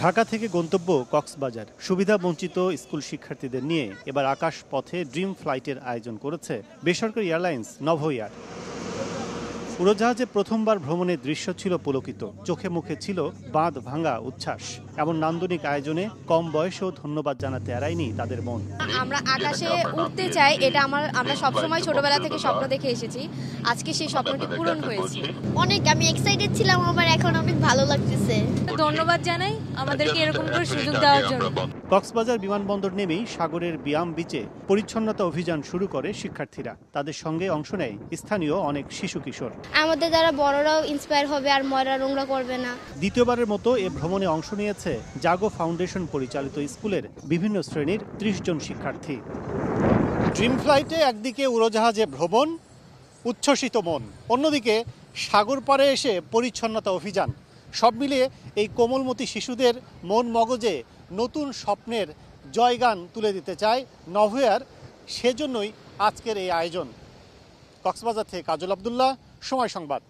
ঢাকা থেকে গন্তব্য কক্সবাজার। সুবিধা বঞ্চিত স্কুল শিক্ষার্থীদের নিয়ে এবার আকাশ পথে ড্রিম ফ্লাইটের আয়োজন করেছে বেসরকারি এয়ারলাইন্স নভোএয়ার। উড়োজাহাজে প্রথমবার ভ্রমণের দৃশ্য ছিল পুলকিত, চোখে মুখে ছিল বাঁধ ভাঙা উচ্ছ্বাস। এমন নান্দনিক আয়োজনে কম বয়সেও ধন্যবাদ জানাতে এড়ায়নি তাদের মন। আমরা আকাশে উঠতে চাই, এটা আমরা সবসময় ছোটবেলা থেকে স্বপ্ন দেখে এসেছি। আজকে সেই স্বপ্নটি পূরণ হয়েছে। আমি এক্সাইটেড ছিলাম, আমার এখন অনেক ভালো লাগতেছে। ধন্যবাদ জানাই আমাদেরকে এরকম করে সুযোগ দেওয়ার জন্য। কক্সবাজার বিমানবন্দর নেমেই সাগরের বিয়াম বিচে পরিচ্ছন্নতা অভিযান শুরু করে শিক্ষার্থীরা। তাদের সঙ্গে অংশ নেয় স্থানীয় অনেক শিশু কিশোর। আমাদের দ্বারা বড়রাও ইন্সপায়ার হবে আর ময়লা নোংরা করবে না। দ্বিতীয়বারের মতো এ ভ্রমণে অংশ নিয়েছে জাগো ফাউন্ডেশন পরিচালিত স্কুলের বিভিন্ন শ্রেণীর ৩০ জন শিক্ষার্থী। ড্রিম ফ্লাইটে একদিকে উড়োজাহাজে ভ্রমণ, উচ্ছ্বসিত মন, অন্যদিকে সাগর পাড়ে এসে পরিচ্ছন্নতা অভিযান। সব মিলিয়ে এই কোমলমতি শিশুদের মন মগজে নতুন স্বপ্নের জয়গান তুলে দিতে চায় নভোএয়ার। সেজন্যই আজকের এই আয়োজন। কক্সবাজার থেকে কাজল আব্দুল্লাহ, সময় সংবাদ।